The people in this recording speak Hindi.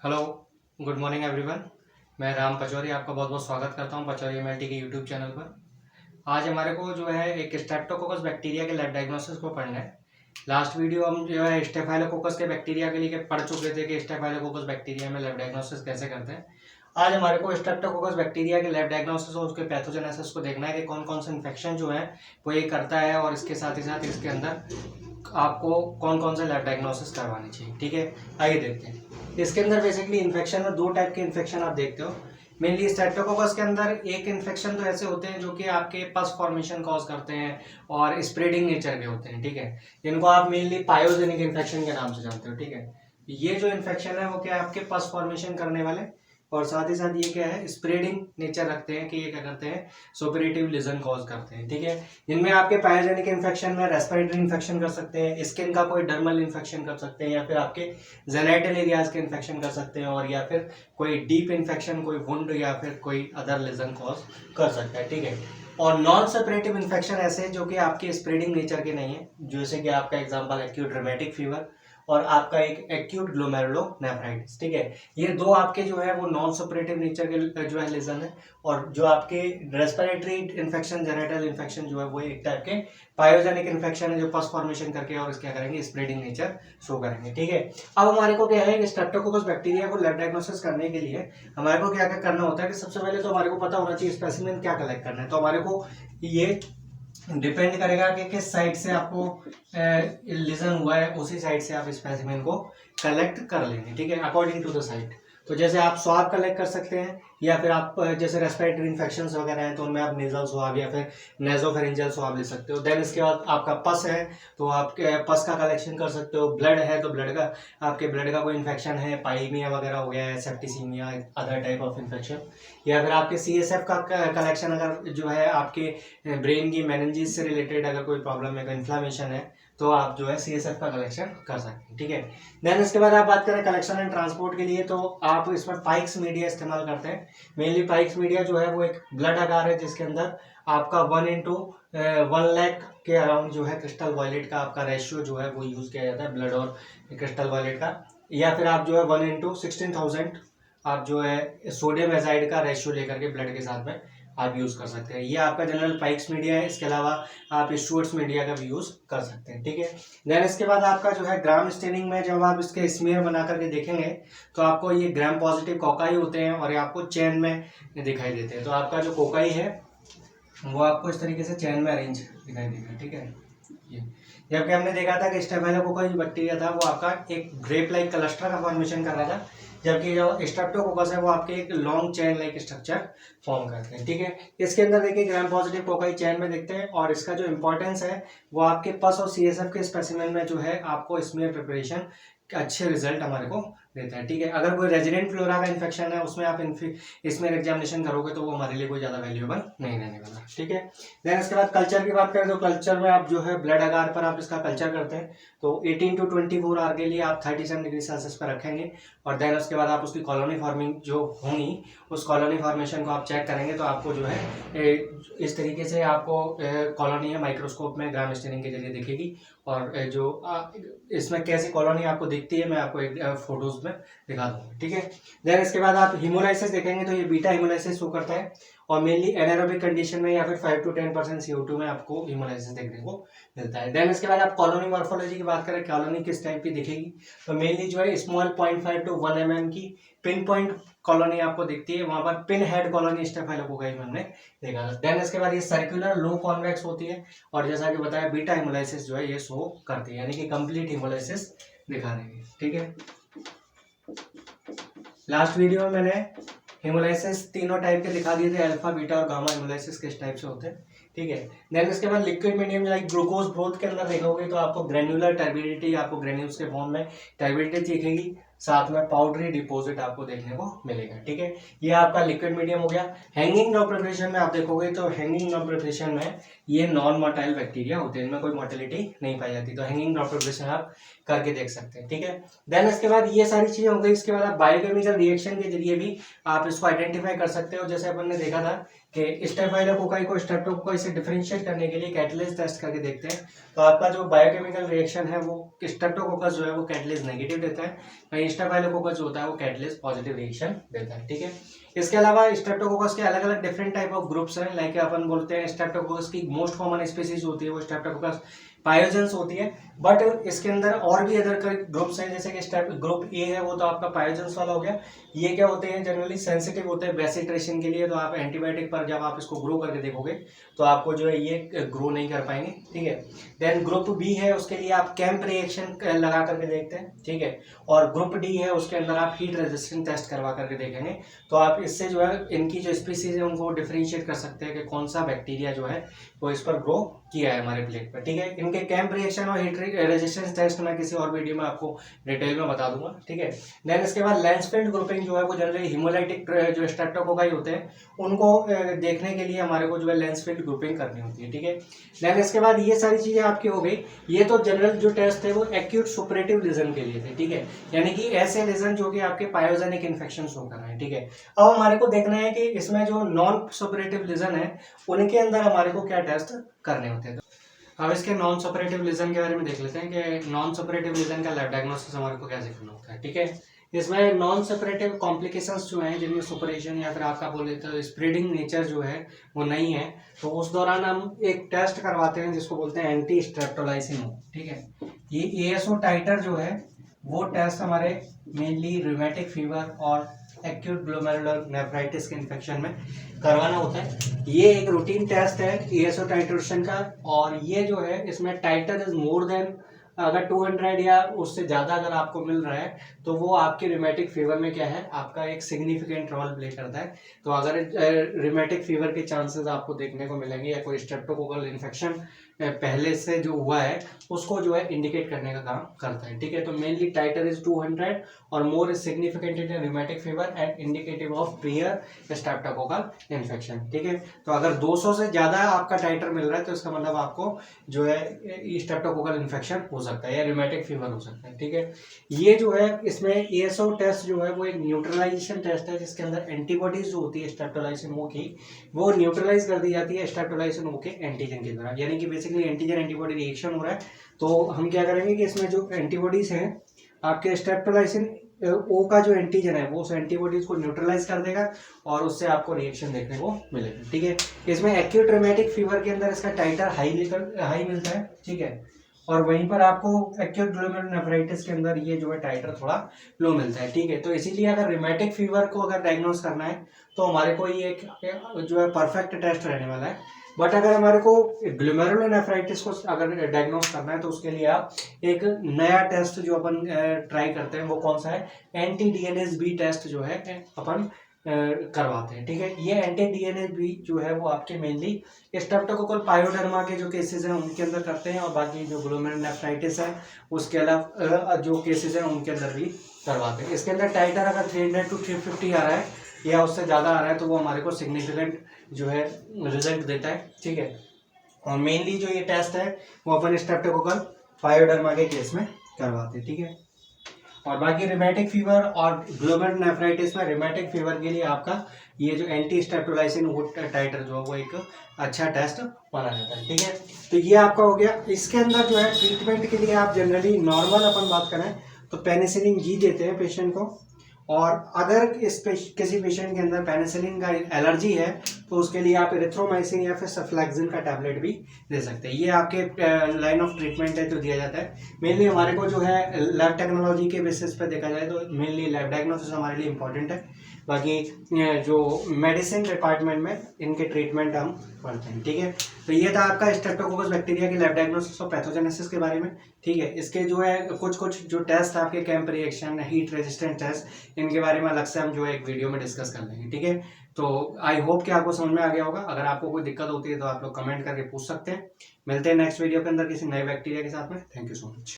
Hello, good morning everyone. मैं राम पचौरी आपका बहुत बहुत स्वागत करता हूं पचौरी एमएलटी के यूट्यूब चैनल पर। आज हमारे को जो है एक स्ट्रेप्टोकोकस बैक्टीरिया के लैब डायग्नोसिस को पढ़ना है। लास्ट वीडियो हम जो है स्टेफाइलोकोकस के बैक्टीरिया के लिए पढ़ चुके थे कि स्टेफाइलोकोकस बैक्टीरिया में लैब डायग्नोसिस कैसे करते हैं। आज हमारे को स्ट्रेप्टोकोकस बैक्टीरिया के लैब डायग्नोसिस और उसके पैथोजेनेसिस को देखना है कि कौन कौन से इन्फेक्शन जो है वो ये करता है और इसके साथ ही साथ इसके अंदर आपको कौन कौन से लैब डायग्नोसिस करवानी चाहिए। ठीक है, आइए देखते हैं। इसके अंदर बेसिकली इन्फेक्शन में दो टाइप के इन्फेक्शन आप देखते हो। मेनली स्ट्रेप्टोकोकस के अंदर एक इन्फेक्शन तो ऐसे होते हैं जो कि आपके पस फॉर्मेशन कॉज करते हैं और स्प्रेडिंग नेचर के होते हैं। ठीक है, जिनको आप मेनली पायोजेनिक इन्फेक्शन के नाम से जानते हो। ठीक है, ये जो इन्फेक्शन है वो क्या है, आपके पस फॉर्मेशन करने वाले और साथ ही साथ ये क्या है, स्प्रेडिंग नेचर रखते हैं कि ये क्या करते हैं, सुपरेटिव लीजन कॉज करते हैं। ठीक है, जिनमें आपके पायोजेनिक इन्फेक्शन में रेस्पिरेटरी इन्फेक्शन कर सकते हैं, स्किन का कोई डर्मल इन्फेक्शन कर सकते हैं, या फिर आपके जेनाइटल एरियाज के इन्फेक्शन कर सकते हैं, और या फिर कोई डीप इन्फेक्शन, कोई वुंड या फिर कोई अदर लीजन कॉज कर सकता है। ठीक है, और नॉन सेपरेटिव इन्फेक्शन ऐसे जो कि आपके स्प्रेडिंग नेचर के नहीं है, जैसे कि आपका एग्जांपल एक्यूट रूमेटिक फीवर और आपका एक एक्यूट ग्लोमेरुलोनेफ्राइटिस। ठीक है, ये दो आपके जो है वो नॉन सेपरेटिव नेचर के जो है लीजन है, और जो आपके रेस्पिरेटरी इन्फेक्शन, जेनिटल इन्फेक्शन जो है वो एक टाइप के पायोजेनिक इन्फेक्शन है जो पस फॉर्मेशन करके और क्या करेंगे, स्प्रेडिंग नेचर शो करेंगे। ठीक है, अब हमारे को क्या है कि स्ट्रेप्टोकोकस बैक्टीरिया को लैब डायग्नोसिस करने के लिए हमारे को क्या क्या करना होता है कि सबसे पहले तो हमारे को पता होना चाहिए स्पेसिमेन क्या कलेक्ट करना है। तो हमारे को ये डिपेंड करेगा कि किस साइड से आपको लीजन हुआ है, उसी साइड से आप स्पेसिमेन को कलेक्ट कर लेंगे। ठीक है, अकॉर्डिंग टू द साइट। तो जैसे आप स्वाब कलेक्ट कर सकते हैं, या फिर आप जैसे रेस्पिरेटरी इन्फेक्शंस वगैरह हैं तो उनमें आप नेजल स्वाब या फिर नेजोफेरिंजियल स्वाब ले सकते हो। देन इसके बाद आपका पस है तो आप पस का कलेक्शन कर सकते हो। ब्लड है तो ब्लड का, आपके ब्लड का कोई इन्फेक्शन है, पाइमिया वगैरह हो गया है, septicaemia, other type of infection, या फिर आपके CSF का कलेक्शन अगर जो है आपके ब्रेन की मेनिंजिस से रिलेटेड अगर कोई प्रॉब्लम है, इन्फ्लामेशन है, तो आप जो है CSF का कलेक्शन कर सकते हैं। ठीक है, देन इसके बाद आप बात करें कलेक्शन एंड ट्रांसपोर्ट के लिए, तो आप इसमें पाइक्स मीडिया इस्तेमाल करते हैं। मेनली पाइक्स मीडिया जो है वो एक ब्लड आकार है जिसके अंदर आपका 1:1 लाख के अराउंड जो है क्रिस्टल वॉयलेट का आपका रेशियो जो है वो यूज किया जाता है, ब्लड और क्रिस्टल वॉयलेट का। या फिर आप जो है 1:16,000 आप जो है सोडियम एजाइड का रेशियो लेकर के ब्लड के साथ में आप यूज कर सकते हैं। ये आपका जनरल पाइक्स मीडिया है। इसके अलावा आप स्टुअर्ट्स मीडिया का भी यूज कर सकते हैं। ठीक है, देन इसके बाद आपका जो है ग्राम स्टेनिंग में जब आप इसके स्मीयर बना करके देखेंगे तो आपको ये ग्राम पॉजिटिव कोकाई होते हैं और ये आपको चेन में दिखाई देते हैं। तो आपका जो कोकाई है वो आपको इस तरीके से चेन में अरेंज दिखाई देगा। ठीक है, ये जबकि हमने देखा था कि स्टेफाइलोकोकस जो बैक्टीरिया था वो आपका एक ग्रेप लाइक क्लस्टर का फॉर्मेशन कर रहा था, जबकि जो स्ट्रेप्टोकोकस है वो आपके एक long chain like structure form करते हैं। ठीक है, इसके अंदर देखिए ग्राम पॉजिटिव कोकाई चेन में देखते हैं, और इसका जो इंपॉर्टेंस है वो आपके पस और CSF के स्पेसिमेन में जो है आपको स्मीयर प्रिपरेशन अच्छे रिजल्ट हमारे को देता है। ठीक है, अगर कोई रेजिडेंट फ्लोरा का इन्फेक्शन है उसमें आप इसमें एग्जामिनेशन करोगे तो वो हमारे लिए कोई ज़्यादा वैल्यूएबल नहीं रहने वाला। ठीक है, देन इसके बाद कल्चर की बात करें तो कल्चर में आप जो है ब्लड आगार पर आप इसका कल्चर करते हैं, तो 18 to 24 आवर के लिए आप 37 डिग्री सेल्सियस पर रखेंगे, और देन उसके बाद आप उसकी कॉलोनी फॉर्मिंग जो होंगी उस कॉलोनी फॉर्मेशन को आप चेक करेंगे, तो आपको जो है इस तरीके से आपको कॉलोनी है माइक्रोस्कोप में ग्राम स्टेनिंग के जरिए दिखेगी। और जो इसमें कैसी कॉलोनी आपको दिखती है मैं आपको एक फोटोज में दिखा दूंगा। ठीक है, देन इसके बाद आप हीमोलाइसिस देखेंगे तो ये बीटा हीमोलाइसिस शो करता है, और मेनली एनारोबिक कंडीशन में या फिर 5 to 10% CO2 में आपको हीमोलाइसिस देखने को मिलता है। देन इसके बाद आप कॉलोनी मॉर्फोलॉजी की बात करें, कॉलोनी किस टाइप की दिखेगी, तो मेनली जो है स्मॉल 0.5 to 1 mm की पिन पॉइंट कॉलोनी आपको दिखती है, वहां पर पिन हेड कॉलोनी स्टेफाइलोकोकाई में हमने देखा था। देन इसके बाद ये सर्कुलर लो कॉन्वेक्स होती है, और जैसा कि बताया बीटा हीमोलाइसिस जो है ये शो करती है, यानी कि कंप्लीट हीमोलाइसिस दिखा रही है। ठीक है, लास्ट वीडियो में मैंने हेमोलाइसिस तीनों टाइप के दिखा दिए थे, अल्फा बीटा और गामा हेमोलाइसिस किस टाइप से होते हैं। ठीक है, देन इसके बाद liquid medium like glucose broth के अंदर देखोगे तो आपको ग्रेन्युलर टर्बिडिटी, आपको ग्रेन्यूल्स के फॉर्म में टर्बिडिटी दिखेगी, साथ में पाउडरी डिपॉजिट आपको देखने को मिलेगा। ठीक है, ये आपका लिक्विड मीडियम हो गया। हैंगिंग ड्रॉप प्रिपरेशन में आप देखोगे तो हैंगिंग ड्रॉप प्रिपरेशन में ये नॉन मोटाइल बैक्टीरिया होते हैं, इनमें कोई मोटिलिटी नहीं पाई जाती। तो हैंगिंग ड्रॉप प्रिपरेशन आप करके देख सकते हैं, ठीक है। देन इसके बाद ये सारी चीजें हो गई। इसके बाद आप बायोकेमिकल रिएक्शन के जरिए भी आप इसको आइडेंटिफाई कर सकते हो। जैसे अपन ने देखा था कि स्टेफाइलोकोकाई को स्ट्रेप्टोकोकाई से डिफरेंशिएट करने के लिए कैटलिस्ट टेस्ट करके देखते हैं, तो आपका जो बायोकेमिकल रिएक्शन है वो स्ट्रेप्टोकोकस जो है वो कैटलिस्ट नेगेटिव देता है, वहीं स्टेफाइलोकोकस जो होता है वो कैटलिस्ट पॉजिटिव रिएक्शन देता है, ठीक है। इसके अलावा स्ट्रेप्टोकोकस के अलग अलग डिफरेंट टाइप ऑफ ग्रुप्स हैं, लाइक अपन बोलते हैं स्ट्रेप्टोकोकस की मोस्ट कॉमन स्पीसीज होती है वो स्ट्रेप्टोकोकस पायोजेंस होती है, बट इसके अंदर और भी अदर ग्रुप्स हैं, जैसे कि स्टेप ग्रुप ए है वो तो आपका पायोजेंस वाला हो गया। ये क्या होते हैं, जनरली सेंसिटिव होते हैं बेसिट्रेशन के लिए, तो आप एंटीबायोटिक पर जब आप इसको ग्रो करके देखोगे तो आपको जो है ये ग्रो नहीं कर पाएंगे, ठीक है। देन ग्रुप बी है, उसके लिए आप कैंप रिएक्शन लगा करके देखते हैं, ठीक है। और ग्रुप डी है, उसके अंदर आप हीट रेजिस्टेंट टेस्ट करवा करके देखेंगे, तो आप इससे जो है इनकी जो स्पीसीज है उनको डिफरेंशिएट कर सकते हैं कि कौन सा बैक्टीरिया जो है वो इस पर ग्रो किया है हमारे प्लेट पर, ठीक है। इनके कैंप रिएक्शन और हीट रेजिस्टेंस टेस्ट मैं किसी और वीडियो में आपको डिटेल में बता दूंगा, ठीक है। देन इसके बाद लैंसफील्ड ग्रुपिंग जो है वो जनरली हिमोलाइटिक जो स्ट्रेप्टोकोकाई होते हैं उनको देखने के लिए हमारे को जो है लैंसफील्ड ग्रुपिंग करनी होती है, ठीक है। देन इसके बाद ये सारी चीजें आपकी हो गई। ये तो जनरल जो टेस्ट थे वो एक्यूट सुपरेटिव लीजन के लिए थे, ठीक है, यानी कि ऐसे लीजन जो कि आपके पायोजेनिक इन्फेक्शन शो कर रहे हैं, ठीक है। अब हमारे को देखना है कि इसमें जो नॉन सुपरेटिव लीजन है उनके अंदर हमारे को क्या टेस्ट करने होते हैं। अब इसके नॉन सुपरेटिव लीजन के बारे में देख लेते हैं कि नॉन सुपरेटिव लीजन का लैब डायग्नोसिस हमारे को कैसे करना होता है, ठीक है। इसमें नॉन सेपरेटिव कॉम्प्लिकेशंस जो हैं जिनमें सुपरेशन या फिर आपका बोले तो स्प्रेडिंग नेचर जो है वो नहीं है, तो उस दौरान हम एक टेस्ट करवाते हैं जिसको बोलते हैं एंटी स्ट्रेप्टोलाइसिन, ठीक है। ये एएसओ टाइटर जो है वो टेस्ट हमारे मेनली रूमेटिक फीवर और एक्यूट ग्लोमेरुलर नेफ्राइटिस के इन्फेक्शन में करवाना होता है। ये एक रूटीन टेस्ट है एएसओ टाइट्रेशन का, और ये जो है इसमें टाइटर इज मोर देन, अगर 200 या उससे ज़्यादा अगर आपको मिल रहा है तो वो आपके रिमेटिक फीवर में क्या है आपका एक सिग्निफिकेंट रोल प्ले करता है। तो अगर रिमेटिक फीवर के चांसेस आपको देखने को मिलेंगे या कोई स्ट्रेप्टोकोकल इन्फेक्शन पहले से जो हुआ है उसको जो है इंडिकेट करने का काम करता है, ठीक है। तो मेनली टाइटर इज 200 और more is significant in rheumatic fever and indicative of prior streptococcal infection, ठीक है। तो अगर 200 से ज़्यादा आपका टाइटर मिल रहा है तो इसका मतलब आपको जो है स्ट्रेप्टोकोकल इन्फेक्शन हो सकता है या रिमेटिक फीवर हो सकता है, ठीक है। ये जो है इसमें एएसओ टेस्ट जो है वो एक न्यूट्रलाइजेशन टेस्ट है जिसके अंदर एंटीबॉडीज जो होती है स्ट्रेप्टोलाइसिन ओ की वो न्यूट्रलाइज कर दी जाती है स्ट्रेप्टोलाइसिन ओ के एंटीजन की तरह, यानी कि बेसिकली एंटीजन एंटीबॉडी रिएक्शन हो रहा है। तो हम क्या करेंगे कि इसमें जो एंटीबॉडीज हैं आपके स्ट्रेप्टोलाइसिन ओ का जो एंटीजन है वो उस एंटीबॉडीज को न्यूट्रलाइज कर देगा और उससे आपको रिएक्शन देखने को मिलेगा, ठीक है। इसमें एक्यूट रिमेटिक फीवर के अंदर इसका टाइटर हाई मिलता है, ठीक है, और वहीं पर आपको एक्यूट ग्लोमेरुलर नेफ्राइटिस के अंदर ये जो है टाइटर थोड़ा लो मिलता है, ठीक है। तो इसीलिए अगर रिमेटिक फीवर को अगर डायग्नोस करना है तो हमारे को ये एक जो है परफेक्ट टेस्ट रहने वाला है। बट अगर हमारे को ग्लोमेरुलर नेफ्राइटिस को अगर डायग्नोस करना है तो उसके लिए आप एक नया टेस्ट जो अपन ट्राई करते हैं वो कौन सा है, एंटी डीएनएस बी टेस्ट जो है अपन करवाते हैं, ठीक है। ये एंटी डीएनएस बी जो है वो आपके मेनली स्ट्रेप्टोकोकल पायोडर्मा के जो केसेस हैं उनके अंदर करते हैं, और बाकी जो ग्लोमेरुलर नेफ्राइटिस है उसके अलावा जो केसेस हैं उनके अंदर भी करवाते हैं। इसके अंदर टाइटर अगर 300 to 350 आ रहा है या उससे ज़्यादा आ रहा है तो वो हमारे को सिग्निफिकेंट जो है रिजल्ट देता है, ठीक है। और मेनली जो ये टेस्ट है वो अपन स्ट्रेप्टोकोकल पायोडर्मा के केस में करवाते हैं, ठीक है। और बाकी रिमेटिक फीवर और ग्लोमेरुलर नेफ्राइटिस में रिमेटिक फीवर के लिए आपका ये जो एंटी स्ट्रेप्टोलाइसिन टाइटर जो है वो एक अच्छा टेस्ट माना जाता है, ठीक है। तो ये आपका हो गया। इसके अंदर जो है ट्रीटमेंट के लिए आप जनरली नॉर्मल अपन बात करें तो पेनिसिलिन जी देते हैं पेशेंट को, और अगर किसी पेशेंट के अंदर पेनिसिलिन का एलर्जी है तो उसके लिए आप एरिथ्रोमाइसिन या फिर सफ्लैक्सिन का टैबलेट भी दे सकते हैं। ये आपके लाइन ऑफ ट्रीटमेंट है तो दिया जाता है। मेनली हमारे को जो है लैब टेक्नोलॉजी के बेसिस पर देखा जाए तो मेनली लैब डायग्नोसिस हमारे लिए इंपॉर्टेंट है, बाकी जो मेडिसिन डिपार्टमेंट में इनके ट्रीटमेंट हम पढ़ते हैं, ठीक है। तो ये था आपका स्ट्रेप्टोकोकस बैक्टीरिया के लैब डायग्नोसिस और पैथोजेनेसिस के बारे में, ठीक है। इसके जो है कुछ जो टेस्ट आपके camp reaction heat resistant test इनके बारे में अलग से हम जो है एक वीडियो में डिस्कस कर लेंगे, ठीक है। तो आई होप कि आपको समझ में आ गया होगा। अगर आपको कोई दिक्कत होती है तो आप लोग कमेंट करके पूछ सकते हैं। मिलते हैं नेक्स्ट वीडियो के अंदर किसी नए बैक्टीरिया के साथ में। Thank you so much.